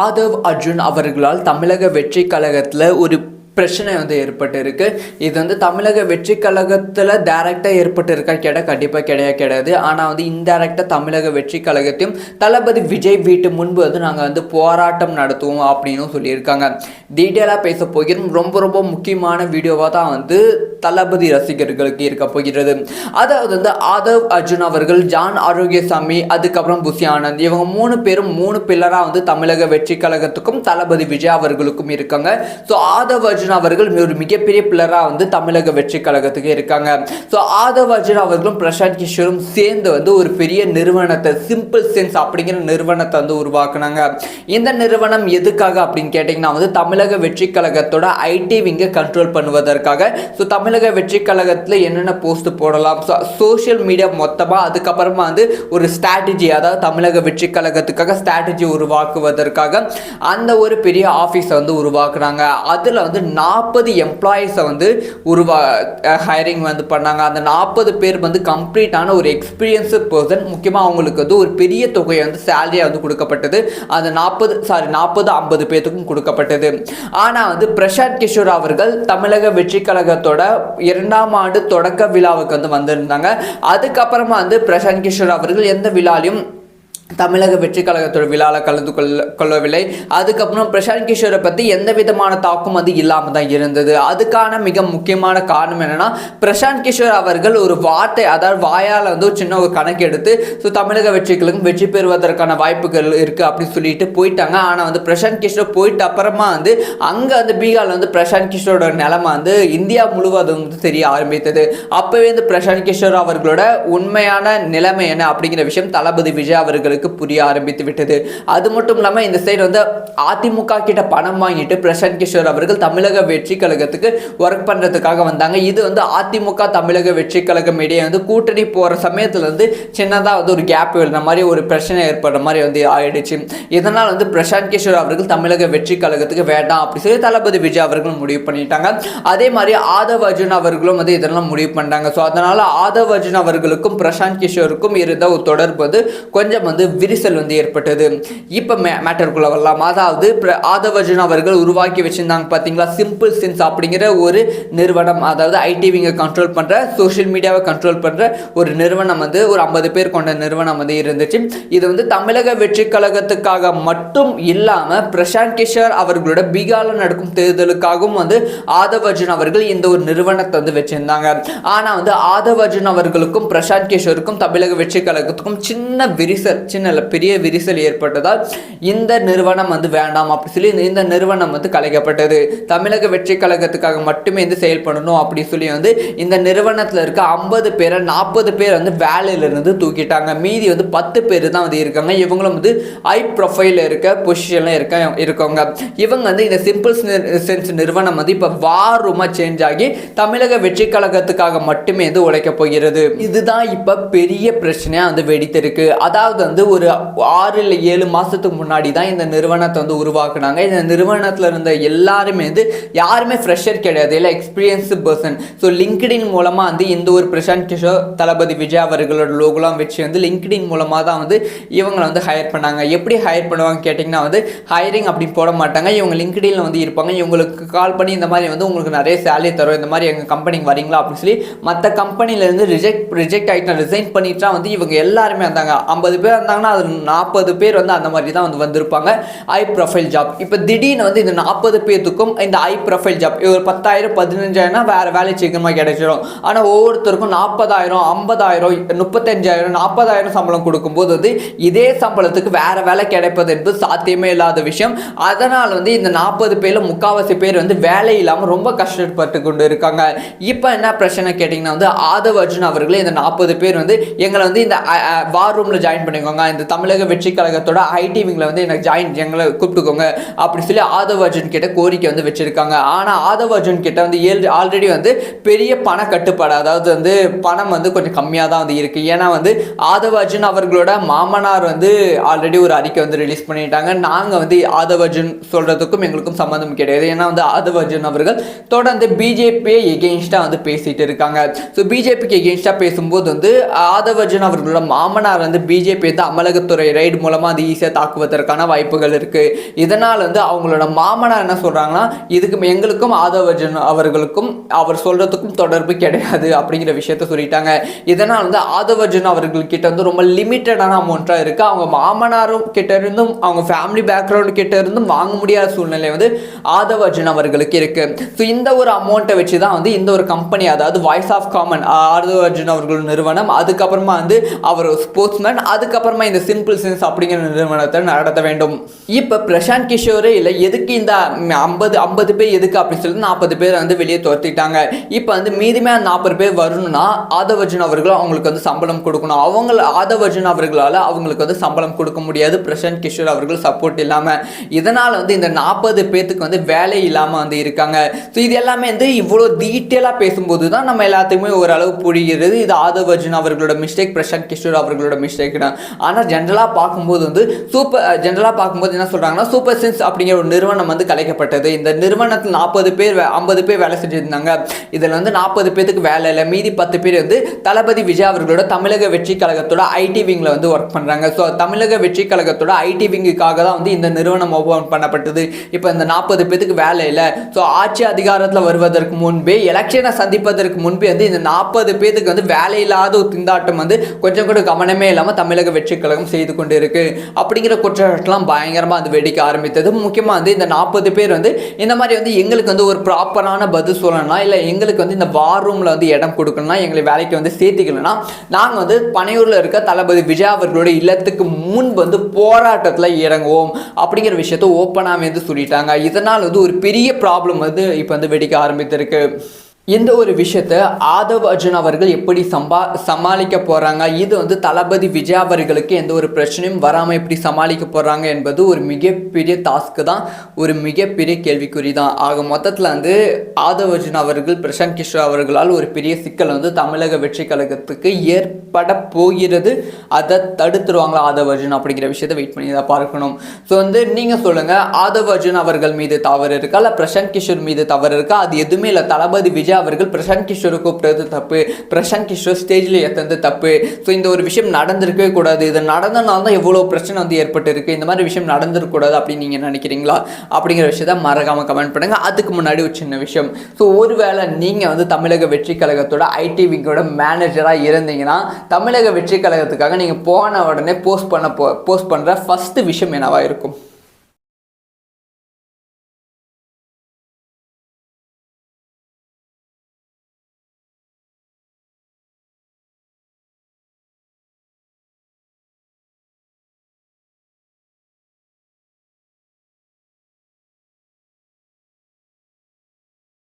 ஆதவ் அர்ஜுன் அவர்களால் தமிழக வெற்றி கழகத்தில் ஒரு பிரச்சனை ஏற்பட்டு இருக்கு. இது தமிழக வெற்றி கழகத்தில் டைரக்டாக ஏற்பட்டு இருக்கா கேட்டால் கண்டிப்பாக கிடையாது. ஆனால் இன்டைரக்டாக தமிழக வெற்றி கழகத்தையும் தளபதி விஜய் வீட்டு முன்பு நாங்கள் போராட்டம் நடத்துவோம் அப்படின்னு சொல்லியிருக்காங்க. டீட்டெயிலாக பேச போகிறோம். ரொம்ப முக்கியமான வீடியோவாக தான் தளபதி ரசிகர்களுக்கு இருக்க போகிறது. அதாவது ஆதவ் அர்ஜுன் அவர்கள், ஜான் ஆரோக்கியசாமி, அதுக்கப்புறம் புஷி ஆனந்த், இவங்க 3 பேரும் 3 பில்லராக தமிழக வெற்றி கழகத்துக்கும் தளபதி விஜய் அவர்களுக்கும் இருக்காங்க. ஸோ ஆதவ் அர்ஜுன் அவர்கள் ஒரு மிகப்பெரிய பில்லராக தமிழக வெற்றி கழகத்துக்கு இருக்காங்க. ஸோ ஆதவ் அர்ஜுன் அவர்களும் பிரசாந்த் கிஷோரும் சேர்ந்து ஒரு பெரிய நிறுவனத்தை, சிம்பிள் சென்ஸ் அப்படிங்கிற நிறுவனத்தை உருவாக்குனாங்க. இந்த நிறுவனம் எதுக்காக அப்படின்னு கேட்டிங்கன்னா தமிழக வெற்றி கழகத்தோட ஐடி விங்கை கண்ட்ரோல் பண்ணுவதற்காக. ஸோ தமிழக வெற்றி கழகத்தில் என்னென்ன போஸ்ட் போடலாம், சோஷியல் மீடியா மொத்தமாக, அதுக்கப்புறமா ஒரு ஸ்ட்ராட்டஜி, அதாவது தமிழக வெற்றி கழகத்துக்காக ஸ்ட்ராட்டஜி உருவாக்குவதற்காக அந்த ஒரு பெரிய ஆஃபீஸை உருவாக்குறாங்க. அதில் 40 எம்ப்ளாயிஸை ஹையரிங் பண்ணாங்க. அந்த 40 பேர் கம்ப்ளீட்டான ஒரு எக்ஸ்பீரியன்ஸ் பர்சன். முக்கியமாக அவங்களுக்கு ஒரு பெரிய தொகையை சேலரியாக கொடுக்கப்பட்டது. அந்த 40-50 பேருக்கும் கொடுக்கப்பட்டது. ஆனால் பிரசாந்த் கிஷோர் அவர்கள் தமிழக வெற்றி கழகத்தோட 2ஆம் ஆண்டு தொடக்க விழாவுக்கு வந்திருந்தாங்க. அதுக்கப்புறமா பிரசாந்த் கிஷோர் அவர்கள் எந்த விழாலையும் தமிழக வெற்றி கழகத்தோட விழாவில் கலந்து கொள்ளவில்லை. அதுக்கப்புறம் பிரசாந்த் கிஷோரை பற்றி எந்த விதமான தாக்கும் இல்லாமல் தான் இருந்தது. அதுக்கான மிக முக்கியமான காரணம் என்னன்னா, பிரசாந்த் கிஷோர் அவர்கள் ஒரு வார்த்தை, அதாவது வாயால் ஒரு சின்ன ஒரு கணக்கு எடுத்து தமிழக வெற்றி கழகம் வெற்றி பெறுவதற்கான வாய்ப்புகள் இருக்குது அப்படின்னு சொல்லிட்டு போயிட்டாங்க. ஆனால் பிரசாந்த் கிஷோர் போயிட்டு அப்புறமா அங்கே பீகாரில் பிரசாந்த் கிஷோரோட நிலைமை இந்தியா முழுவதும் தெரிய ஆரம்பித்தது. அப்போவே பிரசாந்த் கிஷோர் அவர்களோட உண்மையான நிலைமை என்ன அப்படிங்கிற விஷயம் தளபதி விஜய் அவர்களுக்கு புரிய ஆரம்பித்து விட்டது. அது மட்டும் இல்லாமல் இந்த சைடு அதிமுக கிட்ட பணம் வாங்கிட்டு பிரசாந்த் கிஷோர் அவர்கள் தமிழக வெற்றி கழகத்துக்கு ஒர்க் பண்றதுக்காக வந்தாங்க. இது அதிமுக தமிழக வெற்றி கழகம் இடையே கூட்டணி போற சமயத்துல சின்னதாக ஒரு கேப் விழுற மாதிரி, ஒரு பிரச்சனை ஏற்படுற மாதிரி ஆயிடுச்சு. இதனால் பிரசாந்த் கிஷோர் அவர்கள் தமிழக வெற்றி கழகத்துக்கு வேண்டாம் அப்படி சொல்லி தளபதி விஜய் அவர்கள் முடிவு பண்ணிட்டாங்க. அதே மாதிரி ஆதவ் அர்ஜுன் அவர்களும் இதெல்லாம் முடிவு பண்ணாங்க. ஸோ அதனால ஆதவ் அர்ஜுன் அவர்களுக்கும் பிரசாந்த் கிஷோருக்கும் இருந்த ஒரு தொடர்பு கொஞ்சம் விரிசல் ஏற்பட்டது. இப்ப மேட்டருக்குள்ள வரலாம். அதாவது ஆதவ் அர்ஜுன் அவர்கள் உருவாக்கி வச்சிருந்தாங்க பாத்தீங்களா, சிம்பிள் சென்ஸ் அப்படிங்கிற ஒரு நிறுவனம். அதாவது ஐடி விங்கை கண்ட்ரோல் பண்ற, சோஷியல் மீடியாவை கண்ட்ரோல் பண்ற ஒரு நிறுவனம் ஒரு 50 பேர் கொண்ட நிறுவனம் இருந்துச்சு. இது தமிழக வெற்றி கழகத்துக்காக மட்டும் இல்லாம பிரசாந்த் கிஷோர் அவர்களோட பீகாரில் நடக்கும் தேர்தலுக்காகவும் ஆதவ் அர்ஜுன் அவர்கள் இந்த ஒரு நிறுவனத்தை வச்சிருந்தாங்க. ஆனா ஆதவ் அர்ஜுன் அவர்களுக்கும் பிரசாந்த் கிஷோருக்கும் தமிழக வெற்றி கழகத்துக்கும் பெரிய விரிசல் ஏற்பட்டதால் இந்த நிறுவனம் வேண்டாம் அப்படி சொல்லி இந்த நிறுவனம் கலைக்கப்பட்டது. தமிழக வெற்றி கழகத்துக்காக மட்டுமே செயல்படணும் அப்படி சொல்லி இந்த நிறுவனத்தில் இருக்க 50 பேரை 40 பேர் வேலையிலிருந்து தூக்கிட்டாங்க. மீதி 10 பேர் தான் இருக்காங்க. இவங்களும் ஹை ப்ரொஃபைல் இருக்க பொசிஷன்ல இருக்கவங்க. இவங்க இந்த சிம்பிள் சென்ஸ் நிறுவனம் இப்போ வார் ரூமா சேஞ்ச் ஆகி தமிழக வெற்றி கழகத்துக்காக மட்டுமே உழைக்க போகிறது. இதுதான் இப்ப பெரிய பிரச்சனையா வெடித்திருக்கு. அதாவது ஒரு 6 இல்லை 7 மாசத்துக்கு முன்னாடி தான் இந்த நிறுவனத்தை உருவாக்குனாங்க. இந்த நிறுவனத்தில் இருந்த எல்லாருமே யாருமே ஃப்ரெஷர் கிடையாது, இல்லை எக்ஸ்பீரியன்ஸ் பர்சன். ஸோ லிங்க்டின் மூலமா இந்த ஒரு பிரசாந்த் கிஷோர், தளபதி விஜய் அவர்களோட லோகோலாம் வச்சு லிங்க்டின் மூலமா தான் இவங்களை ஹையர் பண்ணாங்க. எப்படி ஹையர் பண்ணுவாங்க கேட்டிங்கன்னா ஹையரிங் அப்படி போட மாட்டாங்க. இவங்க லிங்க்டின்ல இருப்பாங்க. இவங்களுக்கு கால் பண்ணி இந்த மாதிரி உங்களுக்கு நிறைய சேலரி தரும், இந்த மாதிரி எங்கள் கம்பெனிக்கு வரீங்களா அப்படின்னு சொல்லி மற்ற கம்பெனிலேருந்து ரிஜெக்ட் ஆகிட்டா ரிசைன் பண்ணிட்டா இவங்க எல்லாருமே வந்தாங்க. 50 பேர் இருந்தாங்கன்னா அது 40 பேர் அந்த மாதிரி தான் வந்திருப்பாங்க. High profile job. இப்போ திடீர்னு இந்த 40 பேருக்கும் இந்த ஹை ப்ரொஃபைல் ஜாப் ஒரு 10,000 15,000 வேற வேலை சீக்கிரமாக கிடைச்சிடும். ஆனால் ஒவ்வொருத்தருக்கும் 40,000 50,000 35,000 40,000 சம்பளம் கொடுக்கும்போது இதே சம்பளத்துக்கு வேற வேலை கிடைப்பது என்பது சாத்தியமே இல்லாத விஷயம். அதனால் இந்த 40 பேர்ல முக்காவாசி பேர் வேலை இல்லாமல் ரொம்ப கஷ்டப்பட்டு கொண்டு இருக்காங்க. இப்போ என்ன பிரச்சனை கேட்டிங்கன்னா ஆதவ் அர்ஜுன் அவர்களே இந்த 40 பேர் எங்களை இந்த வார் ரூம்ல ஜாயின் பண்ணிக்கோங்க, இந்த தமிழக வெற்றி கழகத்தோட ஐடி விங்ல எனக்கு எங்களை கூப்பிட்டுக்கோங்க அப்படி சொல்லி ஆதவ் அர்ஜுன் கிட்ட கோரிக்கை வச்சிருக்காங்க. ஆனா ஆதவ் அர்ஜுன் கிட்ட ஆல்ரெடி பெரிய பண கட்டுப்பாடு, அதாவது பணம் கொஞ்சம் கம்மியாக தான் இருக்கு. ஏன்னா ஆதவ் அர்ஜுன் அவர்களோட மாமனார் ஆல்ரெடி ஒரு அறிக்கை ரிலீஸ் பண்ணிட்டாங்க. நாங்கள் ஆதவ் அர்ஜுன் சொல்றதுக்கும் எங்களுக்கும் சம்மந்தம் கிடையாது. ஏன்னா ஆதவ் அர்ஜுன் அவர்கள் தொடர்ந்து பிஜேபியை எகெயின்ஸ்டா பேசிட்டு இருக்காங்க. ஸோ பிஜேபிக்கு எகெயின்ஸ்டா பேசும்போது ஆதவ் அர்ஜுன் அவர்களோட மாமனார் பிஜேபி அமலாக்கத்துறை ரைடு மூலமாக அது ஈஸியாக தாக்குவதற்கான வாய்ப்புகள் இருக்குது. இதனால் வந்து அவங்களோட மாமனார் என்ன சொல்கிறாங்கன்னா, இதுக்கு எங்களுக்கும் ஆதவ் அர்ஜுன் அவர்களுக்கும் அவர் சொல்கிறதுக்கும் தொடர்பு கிடையாது அப்படிங்கிற விஷயத்த சொல்லிட்டாங்க. இதனால் வந்து ஆதவ் அர்ஜுன் அவர்கள்கிட்ட வந்து ரொம்ப லிமிட்டடான அமௌண்ட்டாக இருக்குது. அவங்க மாமனாரும் கிட்ட இருந்தும் அவங்க ஃபேமிலி பேக்ரவுண்ட் கிட்ட இருந்தும் வாங்க முடியாத சூழ்நிலை வந்து ஆதவ் அர்ஜுன் அவர்களுக்கு இருக்குது. ஸோ இந்த ஒரு அமௌண்ட்டை வச்சு தான் வந்து இந்த ஒரு கம்பெனி, அதாவது voice of common Aadhav Arjun அவர்கள் நிறுவனம், அதுக்கப்புறமா வந்து அவர் ஸ்போர்ட்ஸ்மேன், அதுக்கப்புறமா இந்த சிம்பிள் சென்ஸ் அப்படிங்கிற நிறுவனத்தை நடத்த வேண்டும். இப்போ பிரசாந்த் கிஷோரே இல்லை, எதுக்கு இந்த 50 பேர் எதுக்கு அப்படின்னு சொல்லிட்டு 40 பேர் வந்து வெளியே துரத்திட்டாங்க. இப்போ வந்து மீதுமே 40 பேர் வரணும்னா ஆதவ் அர்ஜுன் அவர்கள் அவங்களுக்கு வந்து சம்பளம் கொடுக்கணும். ஆதவ் அர்ஜுன் அவர்களால் அவங்களுக்கு வந்து சம்பளம் கொடுக்க முடியாது, பிரசாந்த் கிஷோர் அவர்கள் சப்போர்ட் இல்லாமல். இதனால் வந்து இந்த 40 பேர்த்துக்கு வந்து வேலை இல்லாமல் வந்து இருக்காங்க. ஸோ இது எல்லாமே வந்து இவ்வளோ டீட்டெயிலாக பேசும்போது தான் நம்ம எல்லாத்துக்குமே ஓரளவு புரிகிறது இது ஆதவ் அர்ஜுன் அவர்களோட மிஸ்டேக், பிரசாந்த் கிஷோர் அவர்களோட மிஸ்டேக் தான். ஆனால் ஜென்ரலாக பார்க்கும்போது வந்து என்ன சொல்கிறாங்கன்னா, சூப்பர் சென்ஸ் அப்படிங்கிற ஒரு நிறுவனம் வந்து கலைக்கப்பட்டது. இந்த நிறுவனத்தில் 50 பேர் வேலை செஞ்சுருந்தாங்க. இதில் வந்து 40 பேருக்கு வேலை இல்லை, மீதி 10 பேர் வந்து தளபதி விஜய் அவர்களோட தமிழக வெற்றி கழகத்தோட ஐடி விங்கில் வந்து ஒர்க் பண்ணுறாங்க. ஸோ தமிழக வெற்றி கழகத்தோட ஐடி விங்குக்காக தான் வந்து இந்த நிறுவனம் ஓப்பன் பண்ணப்பட்டது. இப்போ இந்த 40 பேருக்கு வேலை இல்லை. ஸோ ஆட்சி அதிகாரத்தில் வருவதற்கு முன்பே, எலெக்ஷனை சந்திப்பதற்கு முன்பே வந்து இந்த 40 பேருக்கு வந்து வேலை இல்லாத ஒரு திண்டாட்டம் வந்து கொஞ்சம் கூட கவனமே இல்லாமல் தமிழக வெற்றி கழகம் செய்து கொண்டு இருக்கு அப்படிங்கிற குற்றச்சாட்டுலாம் பயங்கரமாக அது வெடிக்க ஆரம்பித்தது. முக்கியமாக வந்து இந்த 40 பேர் வந்து இந்த மாதிரி வந்து எங்களுக்கு வந்து ஒரு ப்ராப்பரான பதில் சொல்லணும், இல்லை எங்களுக்கு வந்து இந்த வார் ரூமில் வந்து இடம் கொடுக்கணும்னா, எங்களை வேலைக்கு வந்து சேர்த்திக்கலன்னா நாங்கள் வந்து பனையூரில் இருக்க தளபதி விஜய் அவர்களோட இல்லத்துக்கு முன் வந்து போராட்டத்தில் இறங்குவோம் அப்படிங்கிற விஷயத்த ஓப்பனாக வந்து சொல்லிட்டாங்க. இதனால் வந்து ஒரு பெரிய ப்ராப்ளம் வந்து இப்போ வந்து வெடிக்க ஆரம்பித்திருக்கு. இந்த ஒரு விஷயத்தை ஆதவ் அர்ஜுன் அவர்கள் எப்படி சமாளிக்க போகிறாங்க, இது வந்து தளபதி விஜய் அவர்களுக்கு எந்த ஒரு பிரச்சனையும் வராமல் எப்படி சமாளிக்க போகிறாங்க என்பது ஒரு மிகப்பெரிய டாஸ்க்கு தான், ஒரு மிகப்பெரிய கேள்விக்குறி தான். ஆக மொத்தத்தில் வந்து ஆதவ் அர்ஜுன் அவர்கள் பிரசாந்த் கிஷோர் அவர்களால் ஒரு பெரிய சிக்கல் வந்து தமிழக வெற்றி கழகத்துக்கு ஏற்பட போகிறது. அதை தடுத்துருவாங்களா ஆதவ் அர்ஜுன் அப்படிங்கிற விஷயத்தை வெயிட் பண்ணி தான் பார்க்கணும். ஸோ வந்து நீங்கள் சொல்லுங்கள், ஆதவ் அர்ஜுன் அவர்கள் மீது தவறு இருக்கா, இல்லை பிரசாந்த் கிஷோர் மீது தவறு இருக்கா? அது எதுவுமே இல்லை. தளபதி விஜய் அவர்கள் பிரசாந்த் கிஷோரை கூப்பிட்டது தப்பு, பிரசாந்த் கிஷோர் ஸ்டேஜில் ஏற்றது தப்பு. ஸோ இந்த ஒரு விஷயம் நடந்திருக்கவே கூடாது. இது நடந்தனால தான் எவ்வளோ பிரச்சனை வந்து ஏற்பட்டு இருக்கு. இந்த மாதிரி விஷயம் நடந்திருக்கூடாது அப்படின்னு நீங்கள் நினைக்கிறீங்களா அப்படிங்கிற விஷயத்த மறக்காமல் கமெண்ட் பண்ணுங்க. அதுக்கு முன்னாடி ஒரு சின்ன விஷயம், ஸோ ஒருவேளை நீங்கள் வந்து தமிழக வெற்றி கழகத்தோட ஐடி விங்கோட மேனேஜராக இருந்தீங்கன்னா, தமிழக வெற்றி கழகத்துக்காக நீங்கள் போன உடனே போஸ்ட் பண்ணுற ஃபர்ஸ்ட் விஷயம் என்னவா இருக்கும்?